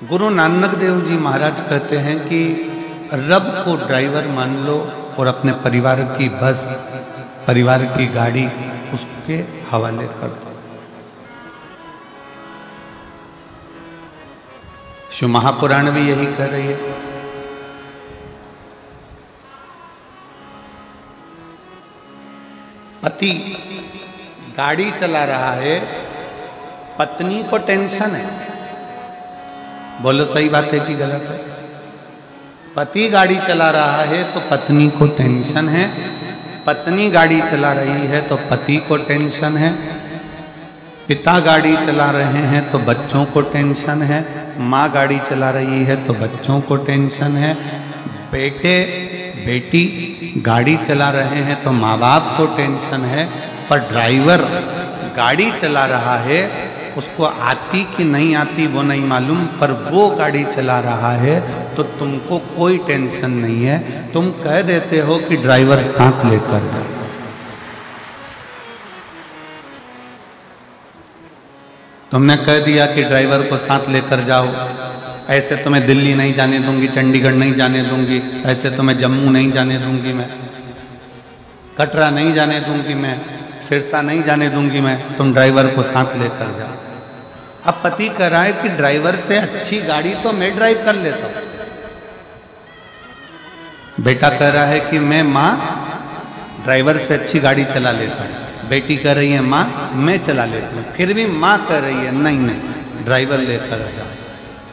गुरु नानक देव जी महाराज कहते हैं कि रब को ड्राइवर मान लो और अपने परिवार की बस, परिवार की गाड़ी उसके हवाले कर दो। शिव महापुराण भी यही कह रही है। पति गाड़ी चला रहा है, पत्नी को टेंशन है। बोलो सही बात है कि गलत है? पति गाड़ी चला रहा है तो पत्नी को टेंशन है, पत्नी गाड़ी चला रही है तो पति को टेंशन है, पिता गाड़ी चला रहे हैं तो बच्चों को टेंशन है, माँ गाड़ी चला रही है तो बच्चों को टेंशन है, बेटे बेटी गाड़ी चला रहे हैं तो माँ बाप को टेंशन है। पर ड्राइवर गाड़ी चला रहा है, उसको आती कि नहीं आती वो नहीं मालूम, पर वो गाड़ी चला रहा है तो तुमको कोई टेंशन नहीं है। तुम कह देते हो कि ड्राइवर साथ लेकर जाओ। तुमने कह दिया कि ड्राइवर को साथ लेकर जाओ, ऐसे तुम्हें दिल्ली नहीं जाने दूंगी, चंडीगढ़ नहीं जाने दूंगी, ऐसे तुम्हें जम्मू नहीं जाने दूंगी मैं, कटरा नहीं जाने दूंगी मैं, सिरसा नहीं जाने दूंगी मैं, तुम ड्राइवर को साथ लेकर जाओ। अब पति कह रहा है कि ड्राइवर से अच्छी गाड़ी तो मैं ड्राइव कर लेता हूं। बेटा कह रहा है कि मैं माँ ड्राइवर से अच्छी गाड़ी चला लेता हूं। बेटी कह रही है माँ मैं चला लेती हूँ। फिर भी माँ कह रही है नहीं नहीं ड्राइवर लेकर जाओ।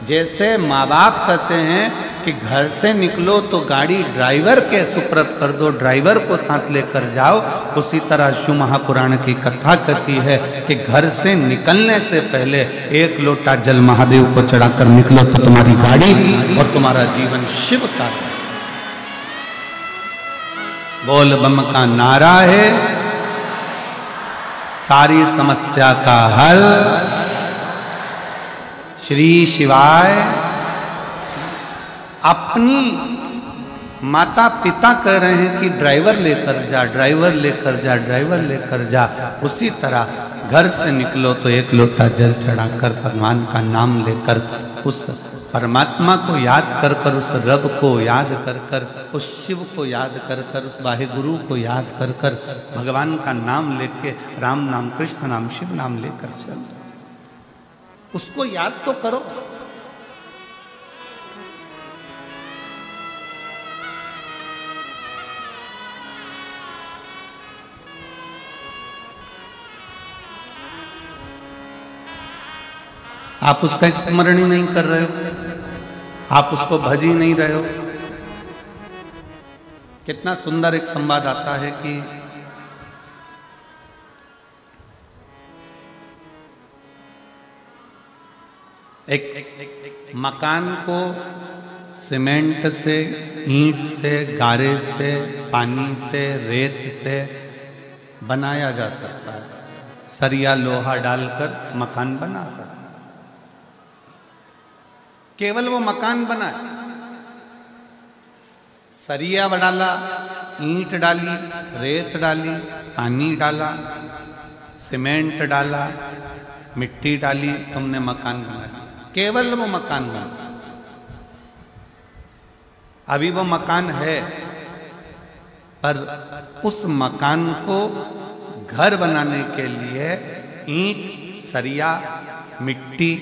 जैसे माँ बाप कहते हैं कि घर से निकलो तो गाड़ी ड्राइवर के सुपुर्द कर दो, ड्राइवर को साथ लेकर जाओ, उसी तरह शिव महापुराण की कथा कहती है कि घर से निकलने से पहले एक लोटा जल महादेव को चढ़ाकर निकलो तो तुम्हारी गाड़ी और तुम्हारा जीवन शिव का। बोल बम का नारा है सारी समस्या का हल। श्री शिवाय। अपनी माता पिता कह रहे हैं कि ड्राइवर लेकर जा, ड्राइवर लेकर जा, ड्राइवर लेकर जा, उसी तरह घर से निकलो तो एक लोटा जल चढ़ाकर भगवान का नाम लेकर, उस परमात्मा को याद कर कर, उस रब को याद कर कर, उस शिव को याद कर कर, उस वाहेगुरु को याद कर कर, भगवान का नाम लेके, राम नाम, कृष्ण नाम, शिव नाम लेकर चल। उसको याद तो करो। आप उसका स्मरण ही नहीं कर रहे हो, आप उसको भज ही नहीं रहे हो। कितना सुंदर एक संवाद आता है कि एक मकान को सीमेंट से, ईंट से, गारे से, पानी से, रेत से बनाया जा सकता है। सरिया लोहा डालकर मकान बना सकता है। केवल वो मकान बना है। सरिया डाला, ईंट डाली, रेत डाली, पानी डाला, सीमेंट डाला, मिट्टी डाली, तुमने मकान बना लिया। केवल वो मकान बना। अभी वो मकान है, पर उस मकान को घर बनाने के लिए ईंट, सरिया, मिट्टी,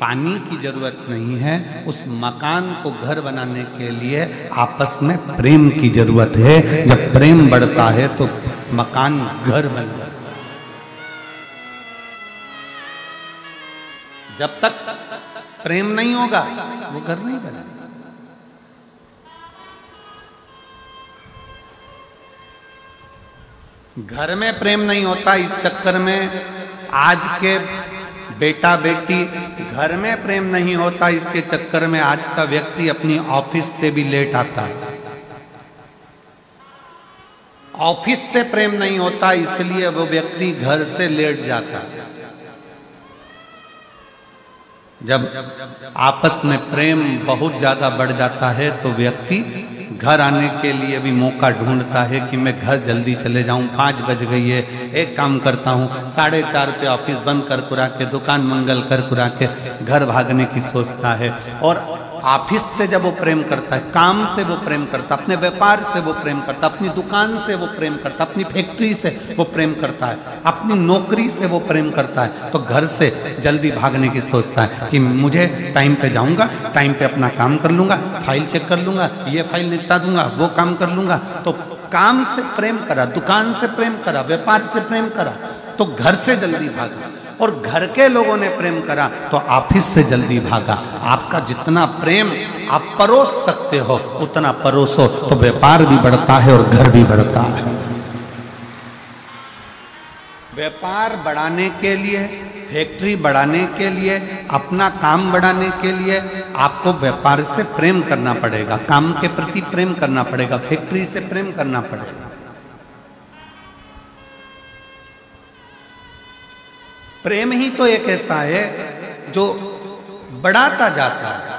पानी की जरूरत नहीं है। उस मकान को घर बनाने के लिए आपस में प्रेम की जरूरत है। जब प्रेम बढ़ता है तो मकान घर बन जाता है। जब तक प्रेम नहीं होगा वो घर नहीं बनेगा। घर में प्रेम नहीं होता, इस चक्कर में आज के बेटा बेटी, घर में प्रेम नहीं होता, इसके चक्कर में आज का व्यक्ति अपनी ऑफिस से भी लेट आता है। ऑफिस से प्रेम नहीं होता, इसलिए वो व्यक्ति घर से लेट जाता है। जब आपस में प्रेम बहुत ज्यादा बढ़ जाता है तो व्यक्ति घर आने के लिए भी मौका ढूंढता है कि मैं घर जल्दी चले जाऊं, 5 बज गई है। एक काम करता हूं, 4:30 पे ऑफिस बंद कर कुरा के, दुकान मंगल कर कुरा के घर भागने की सोचता है। और ऑफिस से जब वो प्रेम करता है, काम से वो प्रेम करता, अपने व्यापार से वो प्रेम करता, अपनी दुकान से वो प्रेम करता, अपनी फैक्ट्री से वो प्रेम करता है, अपनी नौकरी से वो प्रेम करता है, तो घर से जल्दी भागने की सोचता है कि मुझे टाइम पे जाऊंगा, टाइम पे अपना काम कर लूंगा, फाइल चेक कर लूंगा, ये फाइल निपटा दूंगा, वो काम कर लूंगा। तो काम से प्रेम करा, दुकान से प्रेम करा, व्यापार से प्रेम करा, तो घर से जल्दी भागा। और घर के लोगों ने प्रेम करा तो ऑफिस से जल्दी भागा। आपका जितना प्रेम आप परोस सकते हो उतना परोसो, तो व्यापार भी बढ़ता है और घर भी बढ़ता है। व्यापार बढ़ाने के लिए, फैक्ट्री बढ़ाने के लिए, अपना काम बढ़ाने के लिए आपको व्यापार से प्रेम करना पड़ेगा, काम के प्रति प्रेम करना पड़ेगा, फैक्ट्री से प्रेम करना पड़ेगा। प्रेम ही तो एक ऐसा है जो बढ़ाता जाता है।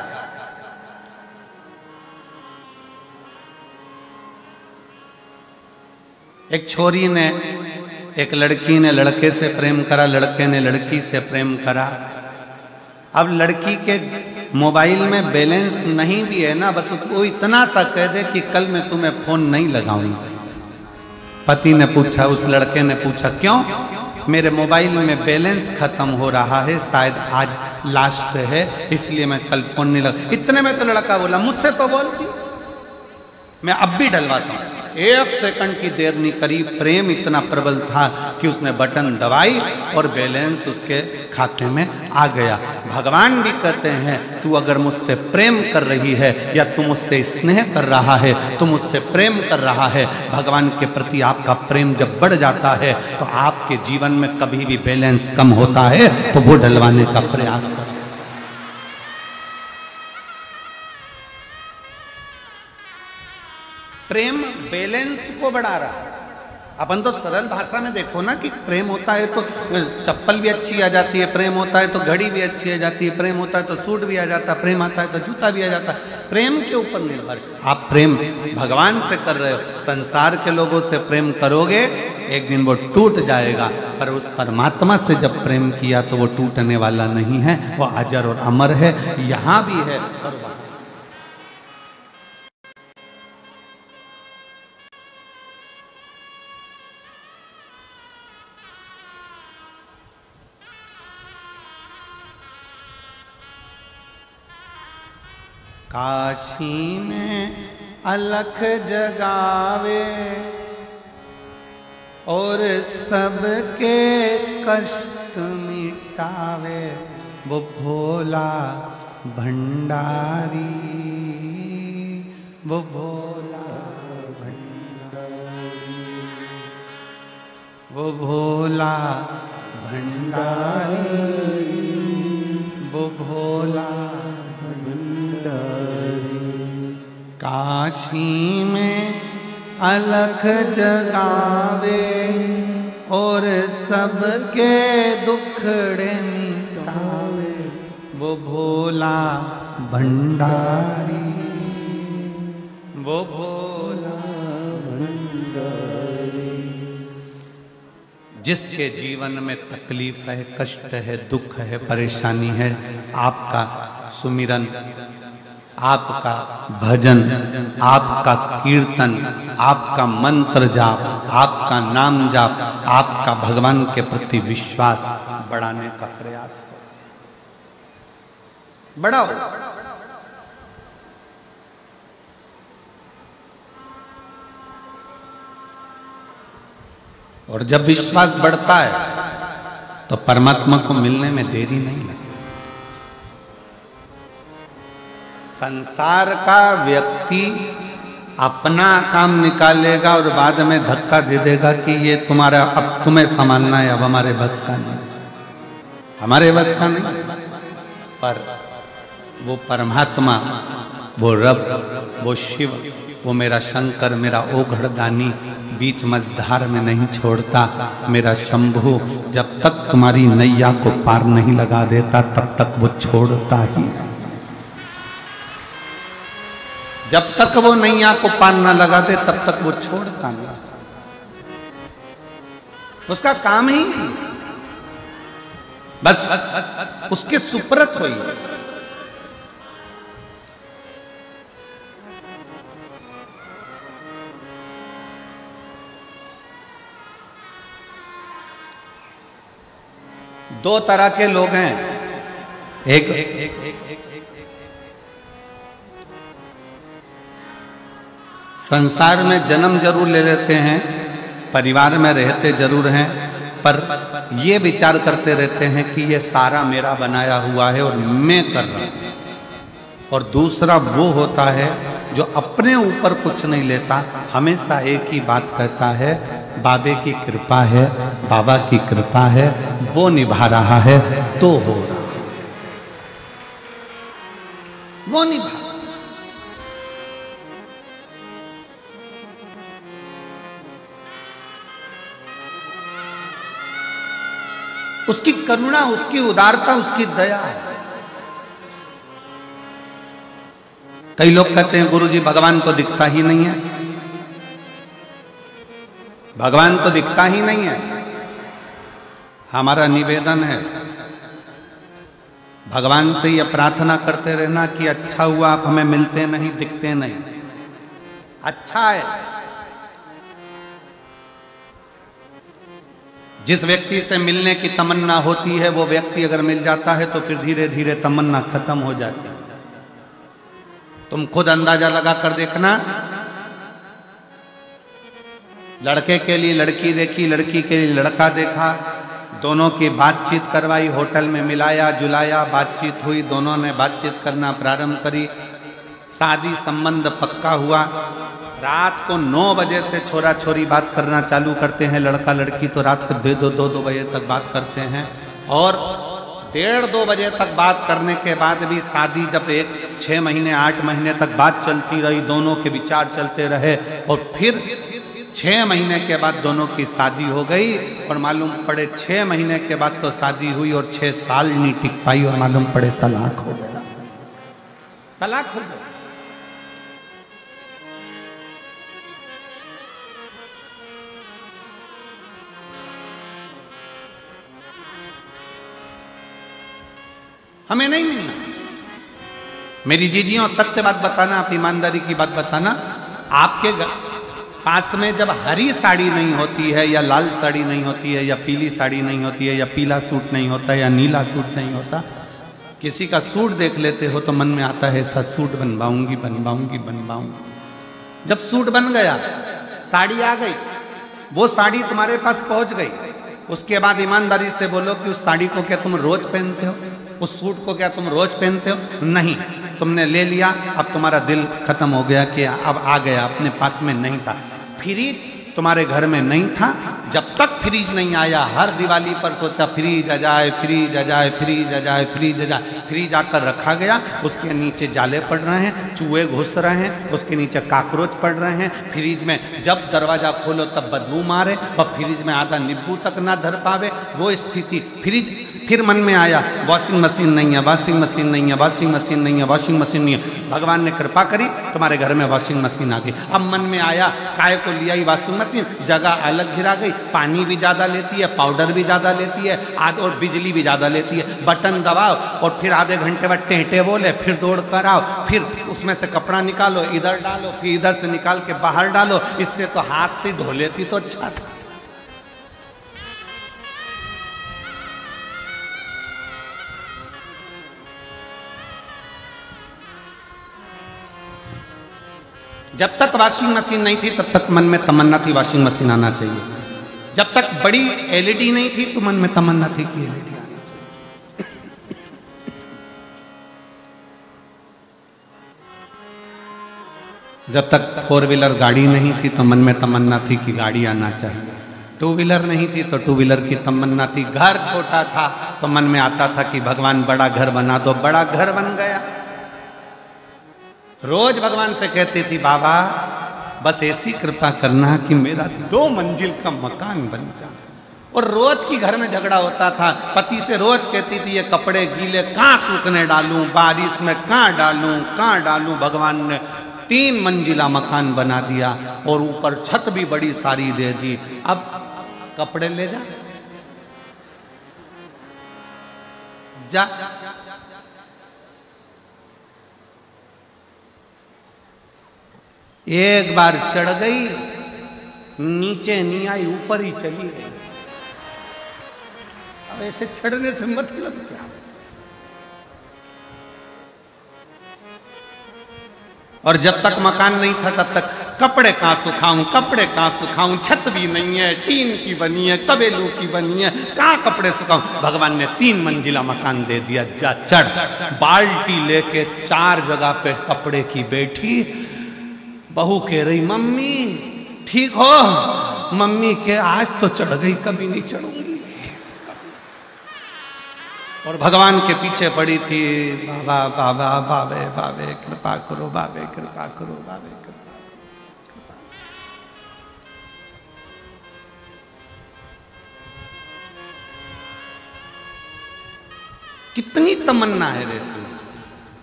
एक छोरी ने, एक लड़की ने लड़के से प्रेम करा, लड़के ने लड़की से प्रेम करा। अब लड़की के मोबाइल में बैलेंस नहीं भी है ना, बस वो इतना सा कह दे कि कल मैं तुम्हें फोन नहीं लगाऊंगा। पति ने पूछा, उस लड़के ने पूछा, क्यों? मेरे मोबाइल में बैलेंस खत्म हो रहा है, शायद आज लास्ट है, इसलिए मैं कल फोन नहीं लगा। इतने में तो लड़का बोला, मुझसे तो बोलती, मैं अब भी डलवाता हूं। 1 सेकंड की देर नहीं करी, प्रेम इतना प्रबल था कि उसने बटन दबाई और बैलेंस उसके खाते में आ गया। भगवान भी कहते हैं, तू अगर मुझसे प्रेम कर रही है या तू मुझसे स्नेह कर रहा है, तू मुझसे प्रेम कर रहा है, भगवान के प्रति आपका प्रेम जब बढ़ जाता है तो आपके जीवन में कभी भी बैलेंस कम होता है तो वो डलवाने का प्रयास करें। प्रेम बैलेंस को बढ़ा रहा है। अपन तो सरल भाषा में देखो ना कि प्रेम होता है तो चप्पल भी अच्छी आ जाती है, प्रेम होता है तो घड़ी भी अच्छी आ जाती है, प्रेम होता है तो सूट भी आ जाता है, प्रेम आता है तो जूता भी आ जाता है। प्रेम के ऊपर निर्भर। आप प्रेम भगवान से कर रहे हो, संसार के लोगों से प्रेम करोगे एक दिन वो टूट जाएगा, पर उस परमात्मा से जब प्रेम किया तो वो टूटने वाला नहीं है, वो अजर और अमर है, यहाँ भी है और वहाँ। काशी में अलख जगावे और सबके कष्ट मिटावे, वो भोला भंडारी, वो भोला भंडारी, वो भोला भंडारी, वो भोला काशी में अलख जगावे और सबके दुखड़े मिटावे, वो भोला भंडारी, वो भोला भंडारी। जिसके जीवन में तकलीफ है, कष्ट है, दुख है, परेशानी है, आपका सुमिरन, आपका भजन, आपका कीर्तन, आपका मंत्र जाप, आपका नाम जाप, आपका भगवान के प्रति विश्वास बढ़ाने का प्रयास करो, बढ़ाओ। और जब विश्वास बढ़ता है तो परमात्मा को मिलने में देरी नहीं लगती। संसार का व्यक्ति अपना काम निकालेगा और बाद में धक्का दे देगा कि ये तुम्हारा, अब तुम्हें संभालना है, अब हमारे बस का नहीं, हमारे बस का नहीं। पर वो परमात्मा, वो रब, वो शिव, वो मेरा शंकर, मेरा ओघड़दानी बीच मझधार में नहीं छोड़ता। मेरा शंभु जब तक तुम्हारी नैया को पार नहीं लगा देता तब तक वो छोड़ता ही नहीं। जब तक वो नैया को पान ना लगा दे तब तक वो छोड़ता नहीं। उसका काम ही बस उसके सुपुर्द हुई। दो तरह के लोग हैं। एक संसार में जन्म जरूर ले लेते हैं, परिवार में रहते जरूर हैं, पर ये विचार करते रहते हैं कि ये सारा मेरा बनाया हुआ है और मैं कर रहा हूं। और दूसरा वो होता है जो अपने ऊपर कुछ नहीं लेता, हमेशा एक ही बात कहता है, बाबे की कृपा है, बाबा की कृपा है, वो निभा रहा है तो हो रहा है, वो निभा। उसकी करुणा, उसकी उदारता, उसकी दया है। कई लोग कहते हैं गुरुजी भगवान तो दिखता ही नहीं है, भगवान तो दिखता ही नहीं है। हमारा निवेदन है भगवान से यह प्रार्थना करते रहना कि अच्छा हुआ आप हमें मिलते नहीं, दिखते नहीं। अच्छा है जिस व्यक्ति से मिलने की तमन्ना होती है वो व्यक्ति अगर मिल जाता है तो फिर धीरे धीरे तमन्ना खत्म हो जाती है। तुम खुद अंदाजा लगा कर देखना, लड़के के लिए लड़की देखी, लड़की के लिए लड़का देखा, दोनों की बातचीत करवाई, होटल में मिलाया जुलाया, बातचीत हुई, दोनों ने बातचीत करना प्रारंभ करी, शादी संबंध पक्का हुआ। रात को 9 बजे से छोरा छोरी बात करना चालू करते हैं, लड़का लड़की तो रात को 2 बजे तक बात करते हैं। और 1:30-2 बजे तक बात करने के बाद भी शादी जब 6 महीने 8 महीने तक बात चलती रही, दोनों के विचार चलते रहे और फिर 6 महीने के बाद दोनों की शादी हो गई। और मालूम पड़े 6 महीने के बाद तो शादी हुई और 6 साल नहीं टिक पाई और मालूम पड़े तलाक हो गया, तलाक हो गया। हमें नहीं मिला। मेरी जीजियों सत्य बात बताना, आप ईमानदारी की बात बताना, आपके पास में जब हरी साड़ी नहीं होती है या लाल साड़ी नहीं होती है या पीली साड़ी नहीं होती है या पीला सूट नहीं होता या नीला सूट नहीं होता, किसी का सूट देख लेते हो तो मन में आता है ऐसा सूट बनवाऊंगी बनवाऊंगी बनवाऊंगी। जब सूट बन गया, साड़ी आ गई, वो साड़ी तुम्हारे पास पहुंच गई, उसके बाद ईमानदारी से बोलो कि उस साड़ी को क्या तुम रोज पहनते हो, उस सूट को क्या तुम रोज पहनते हो? नहीं, तुमने ले लिया, अब तुम्हारा दिल खत्म हो गया कि अब आ गया, अपने पास में नहीं था। फ्रिज तुम्हारे घर में नहीं था, जब तक फ्रिज नहीं आया हर दिवाली पर सोचा फ्रिज आ जाए, फ्रिज आ जाए, फ्रिज आ जाए, फ्रिज आ जाए। फ्रिज आकर रखा गया, उसके नीचे जाले पड़ रहे हैं, चूहे घुस रहे हैं, उसके नीचे काकरोच पड़ रहे हैं। फ्रिज में जब दरवाजा खोलो तब बदबू मारे और फ्रिज में आधा नींबू तक ना धर पावे, वो स्थिति। फ्रिज फिर मन में आया वॉशिंग मशीन नहीं है, वॉशिंग मशीन नहीं है, वॉशिंग मशीन नहीं है, वॉशिंग मशीन नहीं है। भगवान ने कृपा करी, तुम्हारे घर में वॉशिंग मशीन आ गई। अब मन में आया काय को लिया ही वॉशिंग मशीन, जगह अलग घिरा गई, पानी भी ज़्यादा लेती है, पाउडर भी ज़्यादा लेती है, और बिजली भी ज़्यादा लेती है। बटन दबाओ और फिर आधे घंटे बाद टेंटे बोले, फिर दौड़ कर आओ, फिर उसमें से कपड़ा निकालो, इधर डालो, फिर इधर से निकाल के बाहर डालो। इससे तो हाथ से धो लेती तो अच्छा था। जब तक वॉशिंग मशीन नहीं थी तब तक मन में तमन्ना थी वॉशिंग मशीन आना चाहिए। जब तक बड़ी एलईडी नहीं थी तो मन में तमन्ना थी कि एलईडी आना चाहिए। जब तक 4 व्हीलर गाड़ी नहीं थी तो मन में तमन्ना थी कि गाड़ी आना चाहिए। 2 व्हीलर नहीं थी तो 2 व्हीलर की तमन्ना थी। घर छोटा था तो मन में आता था कि भगवान बड़ा घर बना दो, बड़ा घर बन गया। रोज भगवान से कहती थी बाबा बस ऐसी कृपा करना कि मेरा 2 मंजिल का मकान बन जाए। और रोज की घर में झगड़ा होता था। पति से रोज कहती थी ये कपड़े गीले कहाँ सूखने डालूं, बारिश में कहाँ डालूं, कहाँ डालूं। भगवान ने 3 मंजिला मकान बना दिया और ऊपर छत भी बड़ी सारी दे दी। अब कपड़े ले जा, जा। एक बार चढ़ गई, नीचे नहीं आई, ऊपर ही चली गई। अब ऐसे चढ़ने से मतलब क्या? और जब तक मकान नहीं था तब तक कपड़े कहां सुखाऊं, कपड़े कहां सुखाऊं, छत भी नहीं है, टीन की बनी है, कबेलू की बनी है, कहां कपड़े सुखाऊं। भगवान ने 3 मंजिला मकान दे दिया, जा चढ़। बाल्टी लेके 4 जगह पे कपड़े की बैठी। बहू कह रही मम्मी ठीक हो? मम्मी के आज तो चढ़ गई, कभी नहीं चढ़ूंगी। और भगवान के पीछे पड़ी थी, बाबा बाबा बाबे बाबे कृपा करो, बाबे कृपा करो, बाबे कृपा करो। कितनी तमन्ना है रे।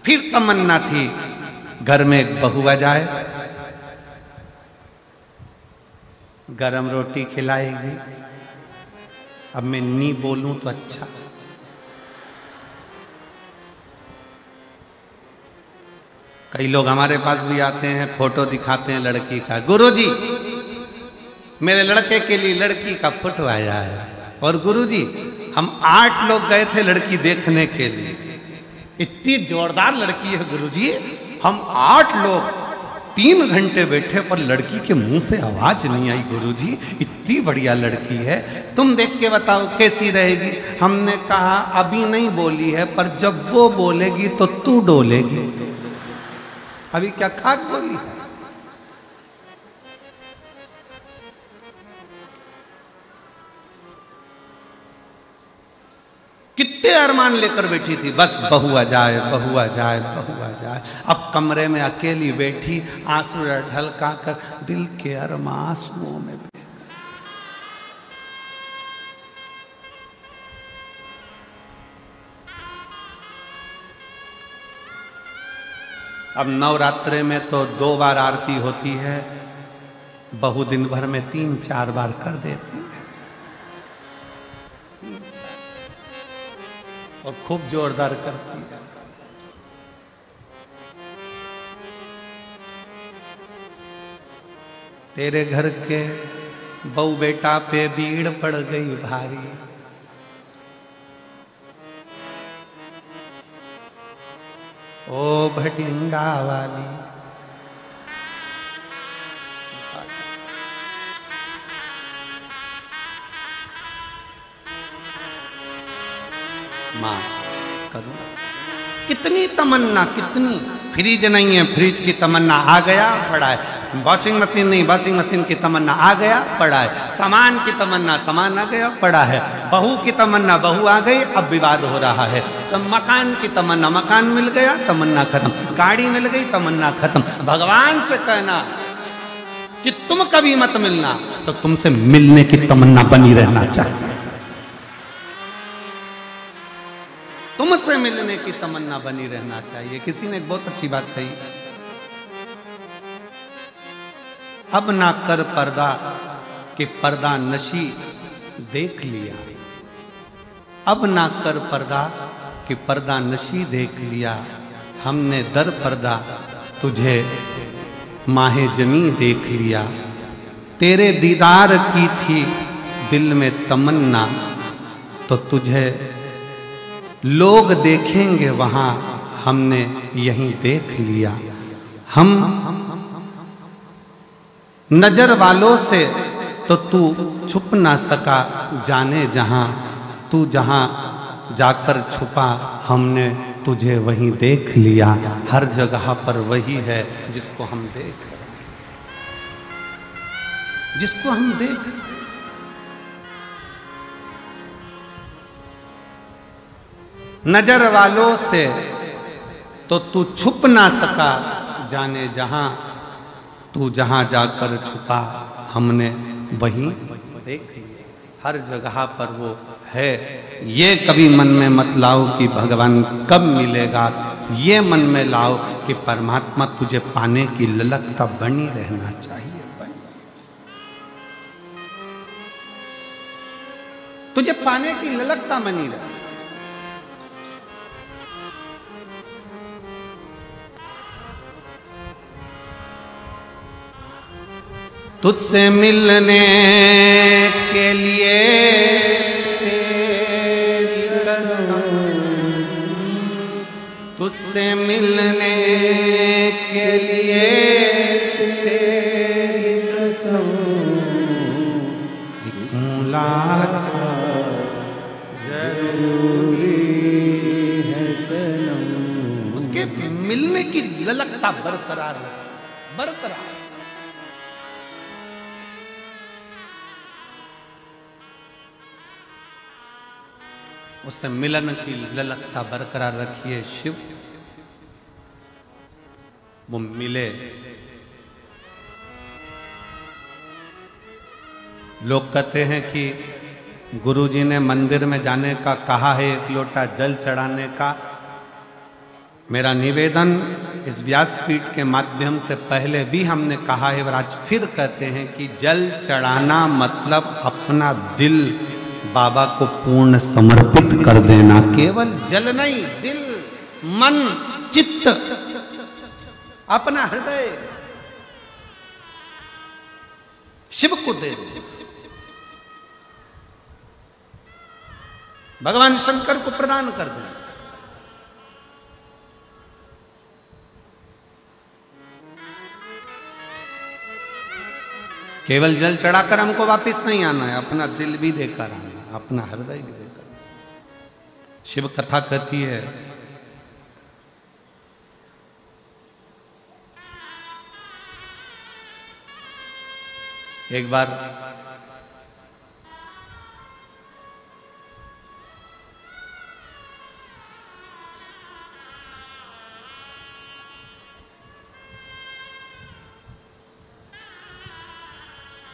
फिर तमन्ना थी घर में एक बहू आ जाए, गरम रोटी खिलाएगी। अब मैं नहीं बोलूं तो अच्छा। कई लोग हमारे पास भी आते हैं, फोटो दिखाते हैं लड़की का, गुरुजी मेरे लड़के के लिए लड़की का फोटो आया है। और गुरुजी हम 8 लोग गए थे लड़की देखने के लिए, इतनी जोरदार लड़की है गुरुजी, हम 8 लोग 3 घंटे बैठे पर लड़की के मुंह से आवाज नहीं आई। गुरुजी इतनी बढ़िया लड़की है, तुम देख के बताओ कैसी रहेगी। हमने कहा अभी नहीं बोली है, पर जब वो बोलेगी तो तू डोलेगी। अभी क्या खाक बोली है? कितने अरमान लेकर बैठी थी, बस बहू आ जाए, बहू आ जाए, बहू आ जाए। अब कमरे में अकेली बैठी, आंसू ढलका कर दिल के अरमान आंसुओं में बह गए। अब नवरात्रे में तो 2 बार आरती होती है, बहू दिन भर में 3-4 बार कर देती है और खूब जोरदार करती है। तेरे घर के बहू बेटा पे भीड़ पड़ गई भारी, ओ भटिंडा वाली। मां करूं कितनी तमन्ना, कितनी। फ्रिज नहीं है, फ्रिज की तमन्ना आ गया पड़ा है। वॉशिंग मशीन नहीं, वॉशिंग मशीन की तमन्ना आ गया पड़ा है। सामान की तमन्ना, सामान आ गया पड़ा है। बहू की तमन्ना, बहू आ गई, अब विवाद हो रहा है। तो मकान की तमन्ना, मकान मिल गया, तमन्ना खत्म। गाड़ी मिल गई, तमन्ना खत्म। भगवान से कहना कि तुम कभी मत मिलना, तो तुमसे मिलने की तमन्ना बनी रहना चाहिए। तुमसे मिलने की तमन्ना बनी रहना चाहिए। किसी ने बहुत अच्छी बात कही, अब ना कर पर्दा कि पर्दा नशी देख लिया। अब ना कर पर्दा कि पर्दा नशी देख लिया। हमने दर पर्दा तुझे माहे जमी देख लिया। तेरे दीदार की थी दिल में तमन्ना, तो तुझे लोग देखेंगे वहां, हमने यहीं देख लिया। हम नजर वालों से तो तू छुप ना सका, जाने जहां तू जहां जाकर छुपा, हमने तुझे वहीं देख लिया। हर जगह पर वही है जिसको हम देख रहे हैं, जिसको हम देख। नजर वालों से तो तू छुप ना सका, जाने जहां तू जहां जाकर छुपा, हमने वहीं देख लिया। हर जगह पर वो है। ये कभी मन में मत लाओ कि भगवान कब मिलेगा, ये मन में लाओ कि परमात्मा तुझे पाने की ललकता बनी रहना चाहिए, तुझे पाने की ललकता बनी रहे। तुझसे मिलने के लिए तेरी कसम, तुझसे मिलने के लिए तेरी कसम, एक मुलाकात जरूरी है सनम। उसके मिलने की ललकता बरकरार रखी, बरकरार। उससे मिलन की ललकता बरकरार रखिए शिव। वो मिले। लोग कहते हैं कि गुरुजी ने मंदिर में जाने का कहा है, एक लोटा जल चढ़ाने का। मेरा निवेदन इस व्यासपीठ के माध्यम से पहले भी हमने कहा है और आज फिर कहते हैं कि जल चढ़ाना मतलब अपना दिल बाबा को पूर्ण समर्पित कर देना। केवल जल नहीं, दिल, मन, चित्त, अपना हृदय शिव को दे दे। भगवान शंकर को प्रदान कर दे। केवल जल चढ़ाकर हमको वापस नहीं आना है, अपना दिल भी देकर आना, अपना हृदय भी देकर। शिव कथा कहती है एक बार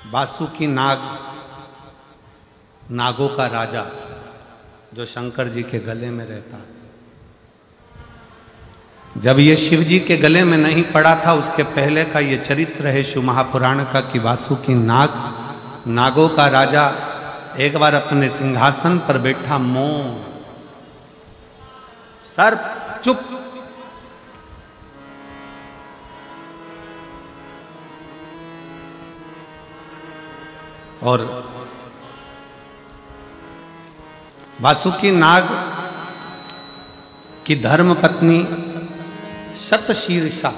वासुकी नाग, नागों का राजा जो शंकर जी के गले में रहता, जब ये शिव जी के गले में नहीं पड़ा था उसके पहले का ये चरित्र है शिव महापुराण का कि वासुकी नाग, नागों का राजा, एक बार अपने सिंहासन पर बैठा, मौन, सर्प चुप। और वासुकी नाग की धर्म पत्नी शतशीर्षा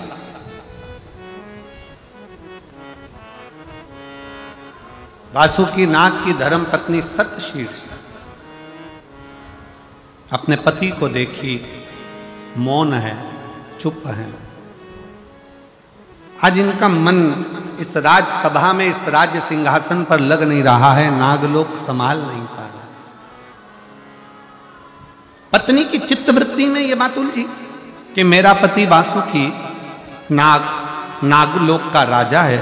वासुकी नाग की धर्म पत्नी शतशीर्षा अपने पति को देखी, मौन है, चुप है। आज इनका मन इस राजसभा में, इस राज्य सिंहासन पर लग नहीं रहा है, नागलोक संभाल नहीं पा रहा। पत्नी की चित्तवृत्ति में यह बात उलझी कि मेरा पति वासुकी नाग, नागलोक का राजा है,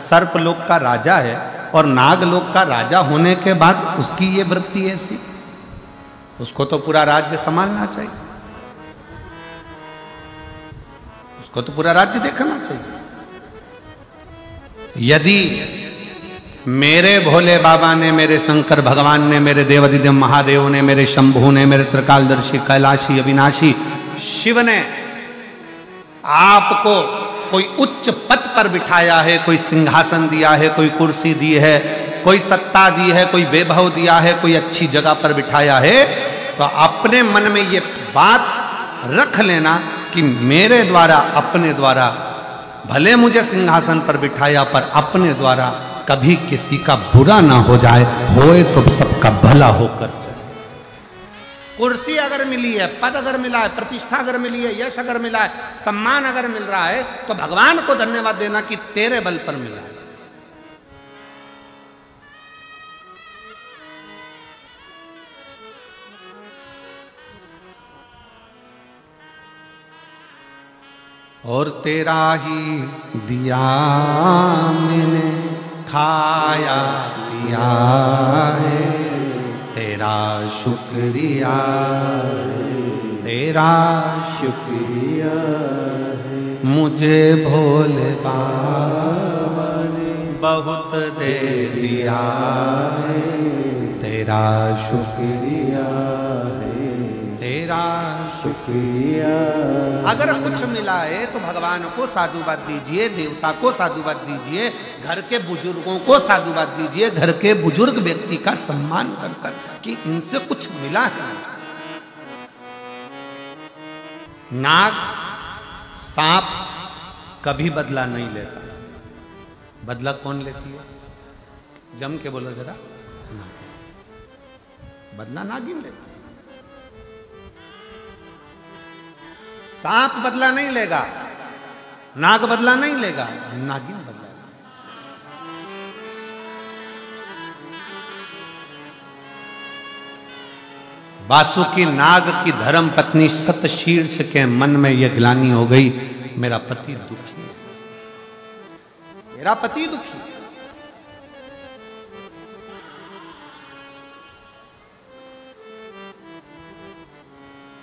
सर्पलोक का राजा है, और नागलोक का राजा होने के बाद उसकी ये वृत्ति ऐसी, उसको तो पूरा राज्य संभालना चाहिए, उसको तो पूरा राज्य देखना चाहिए। यदि मेरे भोले बाबा ने, मेरे शंकर भगवान ने, मेरे देवाधिदेव महादेव ने, मेरे शंभू ने, मेरे त्रिकालदर्शी कैलाशी अविनाशी शिव ने आपको कोई उच्च पद पर बिठाया है, कोई सिंहासन दिया है, कोई कुर्सी दी है, कोई सत्ता दी है, कोई वैभव दिया है, कोई अच्छी जगह पर बिठाया है, तो अपने मन में ये बात रख लेना कि मेरे द्वारा, अपने द्वारा, भले मुझे सिंहासन पर बिठाया पर अपने द्वारा कभी किसी का बुरा ना हो जाए, होए तो सबका भला होकर जाए। कुर्सी अगर मिली है, पद अगर मिला है, प्रतिष्ठा अगर मिली है, यश अगर मिला है, सम्मान अगर मिल रहा है, तो भगवान को धन्यवाद देना कि तेरे बल पर मिला है। और तेरा ही दिया मैंने खाया पिया है, तेरा शुक्रिया, तेरा शुक्रिया है। मुझे भोले बाबा ने बहुत दे दिया है, तेरा शुक्रिया है, तेरा शुक्रिया। अगर कुछ मिला है तो भगवान को साधुवाद दीजिए, देवता को साधुवाद दीजिए, घर के बुजुर्गों को साधुवाद दीजिए, घर के बुजुर्ग व्यक्ति का सम्मान कर कर कि इनसे कुछ मिला है। नाग सांप कभी बदला नहीं लेता। बदला कौन लेती है? जम के बोलो जरा। बदला नागिन लेती है। सांप बदला नहीं लेगा, नाग बदला नहीं लेगा, नागिन बदला लेगा। वासुकी नाग की धर्म पत्नी सतशीर्ष के मन में यह ग्लानि हो गई, मेरा पति दुखी है, मेरा पति दुखी है।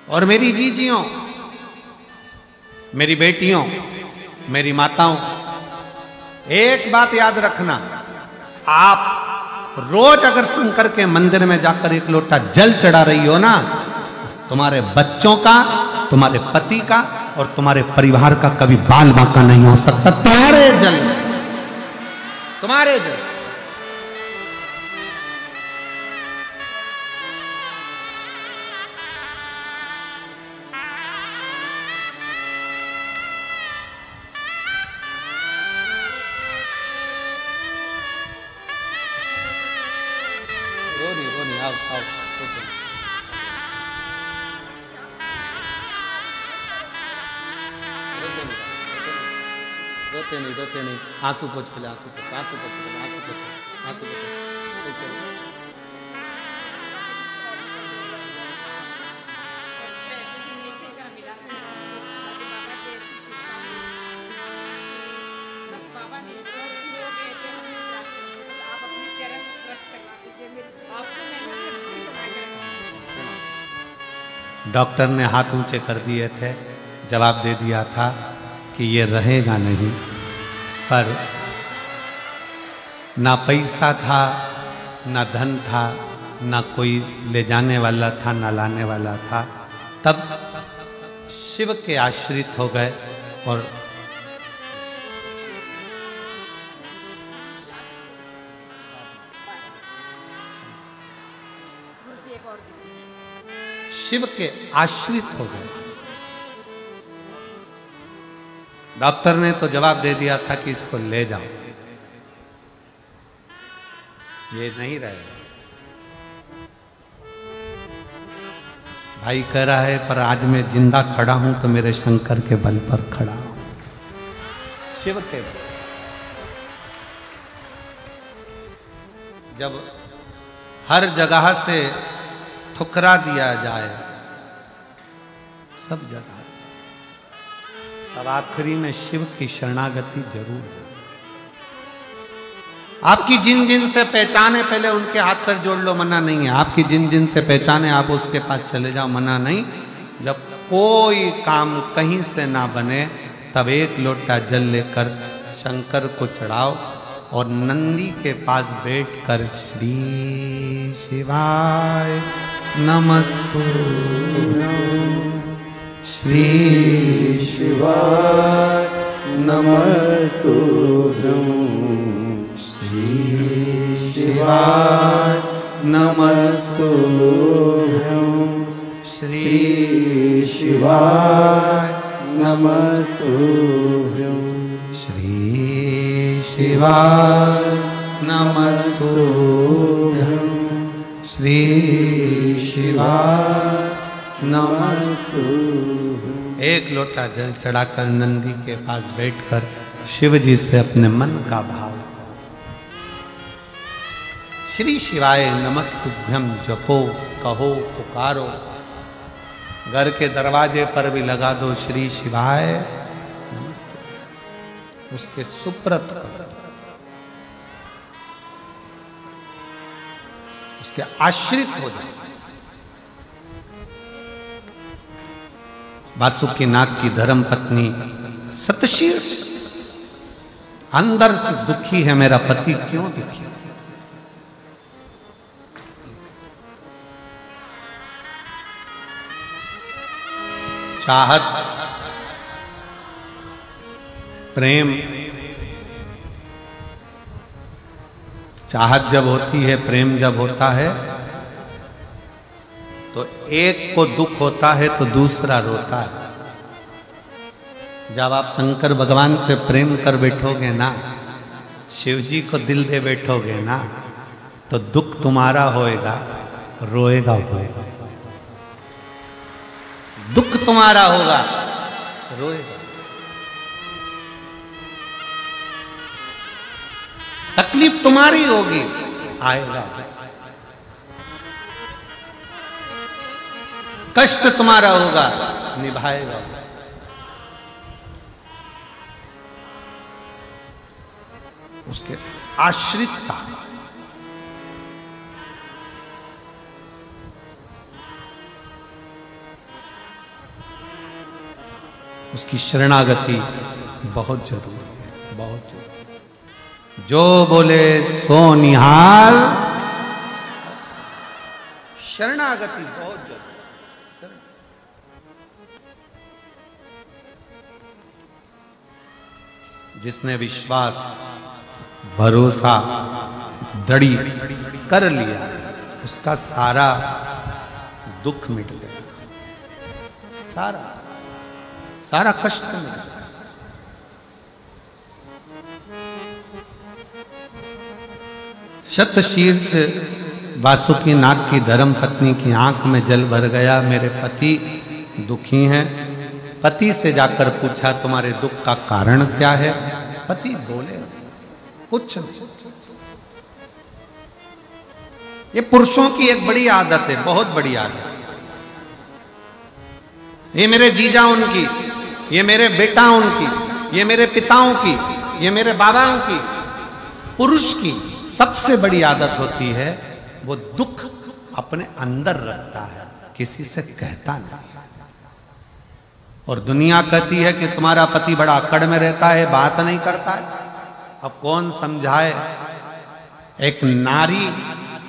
और मेरी जीजियों, मेरी बेटियों, मेरी माताओं, एक बात याद रखना, आप रोज अगर शंकर के मंदिर में जाकर एक लोटा जल चढ़ा रही हो ना, तुम्हारे बच्चों का, तुम्हारे पति का और तुम्हारे परिवार का कभी बाल बांका नहीं हो सकता तुम्हारे जल से, तुम्हारे जल। रोते नहीं, आंसू पोंछ पहले, आंसू पोंछ, आंसू पोंछ, आंसू पोंछ, आंसू पोंछ। डॉक्टर ने हाथ ऊंचे कर दिए थे, जवाब दे दिया था कि ये रहेगा नहीं, पर ना पैसा था, ना धन था, ना कोई ले जाने वाला था, ना लाने वाला था। तब शिव के आश्रित हो गए और शिव के आश्रित हो गए। डॉक्टर ने तो जवाब दे दिया था कि इसको ले जाओ, ये नहीं रहेगा। भाई कह रहा है पर आज मैं जिंदा खड़ा हूं तो मेरे शंकर के बल पर खड़ा हूं, शिव के बल। जब हर जगह से ठुकरा दिया जाए, सब जगह, तब आखिरी में शिव की शरणागति जरूर है। आपकी जिन जिन से पहचाने पहले उनके हाथ पर जोड़ लो, मना नहीं है। आपकी जिन जिन से पहचाने आप उसके पास चले जाओ, मना नहीं। जब कोई काम कहीं से ना बने तब एक लोटा जल लेकर शंकर को चढ़ाओ और नंदी के पास बैठकर श्री शिवाय नमस्तुभ्यं, श्री शिवाय नमस्तुभ्यं, श्री शिवाय नमस्तुभ्यं, श्री शिवाय नमस्तुभ्यं, श्री शिवाय नमस्तुभ्यं, श्री शिवाय नमस्तुभ्यं। एक लोटा जल चढ़ाकर नंदी के पास बैठकर शिव जी से अपने मन का भाव, श्री शिवाय नमस्तुभ्यं जपो, कहो, पुकारो। घर के दरवाजे पर भी लगा दो श्री शिवाय नमस्तुभ्यं, उसके सुप्रत करो, उसके आश्रित हो जाए। वासुकीनाथ की धर्म पत्नी सतशीर्ष अंदर से दुखी है मेरा पति, क्यों दुखी? चाहत, प्रेम, चाहत जब होती है, प्रेम जब होता है, तो एक को दुख होता है तो दूसरा रोता है। जब आप शंकर भगवान से प्रेम कर बैठोगे ना, शिव जी को दिल दे बैठोगे ना, तो दुख तुम्हारा होएगा, रोएगा होएगा। दुख तुम्हारा होगा, रोएगा। तकलीफ तुम्हारी होगी, आएगा। कष्ट तुम्हारा होगा, निभाएगा। उसके आश्रितता, उसकी शरणागति बहुत जरूरी है, बहुत जरूरी। जो बोले सो निहाल, शरणागति बहुत जरूरी। जिसने विश्वास, भरोसा दृढ़ कर लिया, उसका सारा दुख मिट गया, सारा सारा कष्ट मिट गया। शतशीर्ष वासुकी नाग की धर्म पत्नी की आंख में जल भर गया। मेरे पति दुखी हैं। पति से जाकर पूछा तुम्हारे दुख का कारण क्या है? पति बोले कुछ नहीं। ये पुरुषों की एक बड़ी आदत है, बहुत बड़ी आदत। ये मेरे जीजा उनकी, ये मेरे बेटा उनकी, ये मेरे पिताओं की, ये मेरे बाबाओं की, पुरुष की सबसे बड़ी आदत होती है वो दुख अपने अंदर रखता है, किसी से कहता नहीं। और दुनिया कहती है कि तुम्हारा पति बड़ा अकड़ में रहता है, बात नहीं करता है। अब कौन समझाए? एक नारी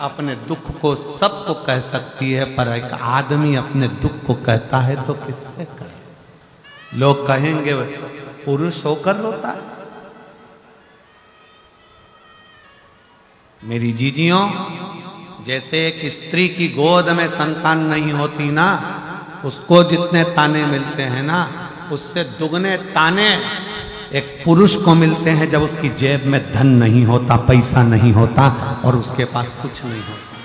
अपने दुख को सबको कह सकती है, पर एक आदमी अपने दुख को कहता है तो किससे कहे? लोग कहेंगे पुरुष होकर रोता है। मेरी जीजियों, जैसे एक स्त्री की गोद में संतान नहीं होती ना, उसको जितने ताने मिलते हैं ना, उससे दुगने ताने एक पुरुष को मिलते हैं जब उसकी जेब में धन नहीं होता, पैसा नहीं होता और उसके पास कुछ नहीं होता।